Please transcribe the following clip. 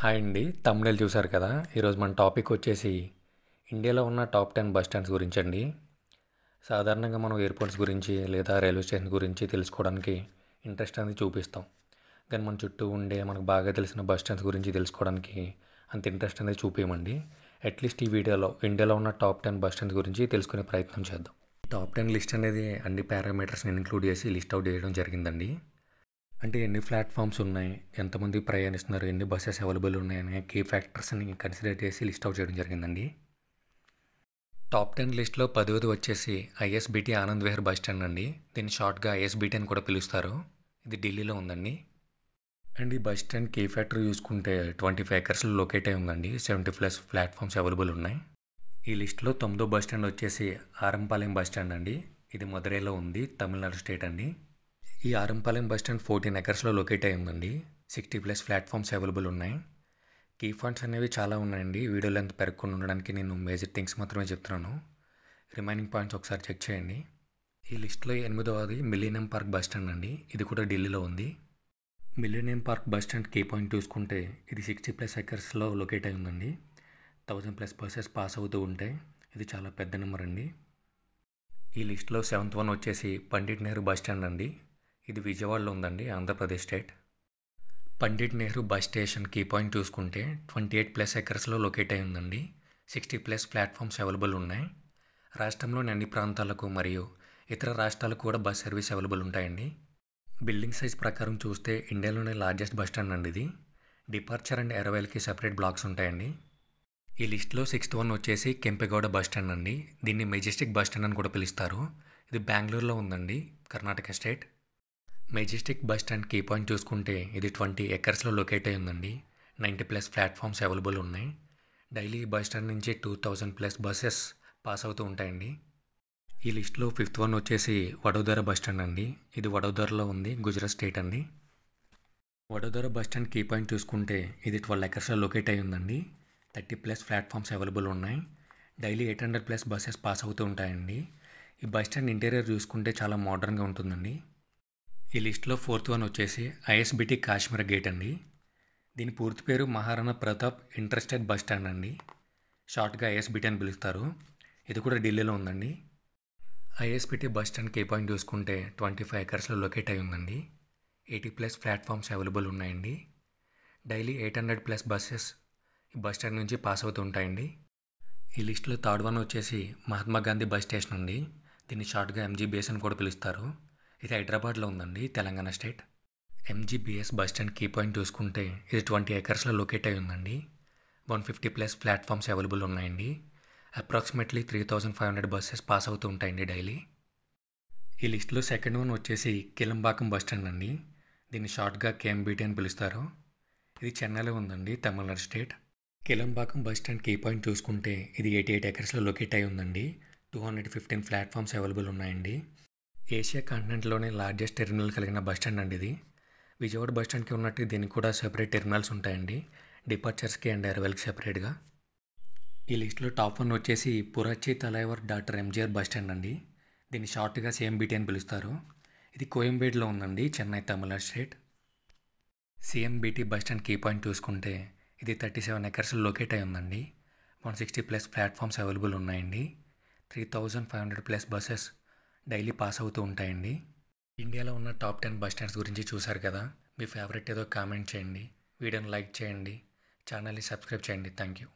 Hi అండి. Thumbnail చూసారు కదా! ఈరోజు మన టాపిక్ వచ్చేసి ఇండియాలో ఉన్న టాప్ 10 బస్ స్టాండ్స్ గురించండి. సాధారణంగా మనం ఎయిర్‌పోర్ట్స్ గురించి లేదా రైల్వే స్టేషన్ గురించి తెలుసుకోవడానికి ఇంట్రెస్ట్ అనేది చూపిస్తాం. కానీ మన చుట్టూ ఉండే మనకు బాగా తెలిసిన బస్ స్టాండ్స్ గురించి తెలుసుకోవడానికి అంత ఇంట్రెస్ట్ అనేది చూపియమండి. అట్‌లీస్ట్ ఈ వీడియోలో ఇండియాలో ఉన్న టాప్ 10 బస్ స్టాండ్స్ గురించి తెలుసుకునే ప్రయత్నం చేద్దాం. టాప్ 10 లిస్ట్ అనేది అన్ని పారామీటర్స్‌ని ఇంక్లూడ్ చేసి లిస్ట్ అవుట్ చేయడం జరిగిందండి. అంటే ఎన్ని ప్లాట్ఫామ్స్ ఉన్నాయి, ఎంతమంది ప్రయాణిస్తున్నారు, ఎన్ని బస్సెస్ అవైలబుల్ ఉన్నాయనే కీ ఫ్యాక్టర్స్ని కన్సిడర్ చేసి లిస్ట్ అవుట్ చేయడం జరిగిందండి. టాప్ 10 లిస్ట్లో 10ది వచ్చేసి ISBT Anand Vihar bus stand అండి. దీన్ని షార్ట్గా ఐఎస్బిటి అని కూడా పిలుస్తారు. ఇది ఢిల్లీలో ఉందండి. అండ్ ఈ బస్ స్టాండ్ కీ ఫ్యాక్టర్ చూసుకుంటే 25 ఎకర్స్లో లొకేట్ అయి ఉందండి. 70+ ప్లాట్ఫామ్స్ అవైలబుల్ ఉన్నాయి. ఈ లిస్ట్లో 9వ బస్ స్టాండ్ వచ్చేసి ఆరంపాలెం బస్ స్టాండ్ అండి. ఇది మదురైలో ఉంది, తమిళనాడు స్టేట్ అండి. ఈ ఆరంపాలెం బస్ స్టాండ్ 14 ఎకర్స్లో లొకేట్ అయి ఉందండి. 60+ ప్లాట్ఫామ్స్ అవైలబుల్ ఉన్నాయి. కీ పాయింట్స్ అనేవి చాలా ఉన్నాయండి. వీడియో లెంత్ పెరగకుండా ఉండడానికి నేను మేజర్ థింగ్స్ మాత్రమే చెప్తున్నాను. రిమైనింగ్ పాయింట్స్ ఒకసారి చెక్ చేయండి. ఈ లిస్ట్లో 8వది మిలీనియం పార్క్ బస్ స్టాండ్ అండి. ఇది కూడా ఢిల్లీలో ఉంది. Millennium park bus stand key point చూసుకుంటే ఇది 60+ ఎకర్స్లో లొకేట్ అయి ఉందండి. 1000+ బస్సెస్ పాస్ అవుతూ ఉంటాయి. ఇది చాలా పెద్ద నెంబర్ అండి. ఈ లిస్ట్లో 7th వన్ వచ్చేసి పండిట్ నెహ్రూ బస్ స్టాండ్ అండి. ఇది విజయవాడలో ఉందండి, Andhra Pradesh state. Pandit Nehru bus station key point చూసుకుంటే 28+ ఎకర్స్లో లొకేట్ అయి ఉందండి. 60+ ప్లాట్ఫామ్స్ అవైలబుల్ ఉన్నాయి. రాష్ట్రంలోని అన్ని ప్రాంతాలకు మరియు ఇతర రాష్ట్రాలకు కూడా బస్ సర్వీస్ అవైలబుల్ ఉంటాయండి. బిల్డింగ్ సైజ్ ప్రకారం చూస్తే ఇండియాలోనే లార్జెస్ట్ బస్ స్టాండ్ అండి ఇది. డిపార్చర్ అండ్ అరైవల్కి సెపరేట్ బ్లాక్స్ ఉంటాయండి. ఈ లిస్ట్లో 6th వన్ వచ్చేసి కెంపెగౌడ బస్ స్టాండ్ అండి. దీన్ని మెజెస్టిక్ బస్ స్టాండ్ అని కూడా పిలుస్తారు. ఇది బెంగళూరులో ఉందండి, Karnataka state. Majestic bus stand key point చూసుకుంటే ఇది 20 ఎకర్స్లో లొకేట్ అయి ఉందండి. 90+ ప్లాట్ఫామ్స్ అవైలబుల్ ఉన్నాయి. డైలీ బస్ స్టాండ్ నుంచి 2000+ బస్సెస్ పాస్ అవుతూ ఉంటాయండి. ఈ లిస్ట్లో 5th వన్ వచ్చేసి వడోదర బస్ స్టాండ్ అండి. ఇది వడోదరలో ఉంది, గుజరాత్ స్టేట్ అండి. Vadodara bus stand key point చూసుకుంటే ఇది 12 ఎకర్స్లో లొకేట్ అయి ఉందండి. 30+ ప్లాట్ఫామ్స్ అవైలబుల్ ఉన్నాయి. డైలీ 800+ బస్సెస్ పాస్ అవుతూ ఉంటాయండి. ఈ బస్ స్టాండ్ ఇంటీరియర్ చూసుకుంటే చాలా మోడర్న్గా ఉంటుందండి. ఈ లిస్ట్లో 4th వన్ వచ్చేసి ఐఎస్బిటి కాశ్మీర్ గేట్ అండి. దీని పూర్తి పేరు Maharana Pratap interstate bus stand అండి. షార్ట్గా ఐఎస్బిటి అని పిలుస్తారు. ఇది కూడా ఢిల్లీలో ఉందండి. ISBT bus stand key point చూసుకుంటే 25 ఎకర్స్లో లొకేట్ అయి ఉందండి. 80+ ప్లాట్ఫామ్స్ అవైలబుల్ ఉన్నాయండి. డైలీ 800+ బస్సెస్ ఈ బస్ స్టాండ్ నుంచి పాస్ అవుతూ ఉంటాయండి. ఈ లిస్ట్లో 3rd వన్ వచ్చేసి మహాత్మా గాంధీ బస్ స్టేషన్ అండి. దీన్ని షార్ట్గా ఎంజీబీఎస్ అని కూడా పిలుస్తారు. ఇది హైదరాబాద్లో ఉందండి, Telangana state. MGBS bus stand key point చూసుకుంటే ఇది 20 ఎకర్స్లో లొకేట్ అయి ఉందండి. 150+ ప్లాట్ఫామ్స్ అవైలబుల్ ఉన్నాయండి. అప్రాక్సిమేట్లీ 3500 బస్సెస్ పాస్ అవుతూ ఉంటాయండి డైలీ. ఈ లిస్ట్లో 2nd వన్ వచ్చేసి కిలంబాకం బస్ స్టాండ్ అండి. దీన్ని షార్ట్గా కేఎంబీటీ అని పిలుస్తారు. ఇది చెన్నైలో ఉందండి, Tamil Nadu state. Kilambakkam bus stand key point చూసుకుంటే ఇది 88 ఎకర్స్లో లొకేట్ అయి ఉందండి. 215 ప్లాట్ఫామ్స్ అవైలబుల్ ఉన్నాయండి. ఏషియా కాంటినెంట్లోనే లార్జెస్ట్ టెర్మినల్ కలిగిన బస్ స్టాండ్ అండి ఇది. విజయవాడ బస్ స్టాండ్కి ఉన్నట్టు దీనికి కూడా సెపరేట్ టెర్మినల్స్ ఉంటాయండి, డిపార్చర్స్కి అండ్ అరైవల్కి సెపరేట్గా. ఈ లిస్ట్లో టాప్ 1 వచ్చేసి Puratchi Thalaivar doctor MGR bus stand అండి. దీన్ని షార్ట్గా సిఎంబిటి అని పిలుస్తారు. ఇది కోయంబేడులో ఉందండి, Chennai, Tamil Nadu state. CMBT bus stand key point చూసుకుంటే ఇది 37 ఎకర్స్లో లొకేట్ అయి ఉందండి. 160+ ప్లాట్ఫామ్స్ అవైలబుల్ ఉన్నాయండి. 3500+ బస్సెస్ డైలీ పాస్ అవుతూ ఉంటాయండి. ఇండియాలో ఉన్న టాప్ 10 బస్ స్టాండ్స్ గురించి చూశారు కదా. మీ ఫేవరెట్ ఏదో కామెంట్ చేయండి, వీడియోని లైక్ చేయండి, ఛానల్ని సబ్స్క్రైబ్ చేయండి. Thank you.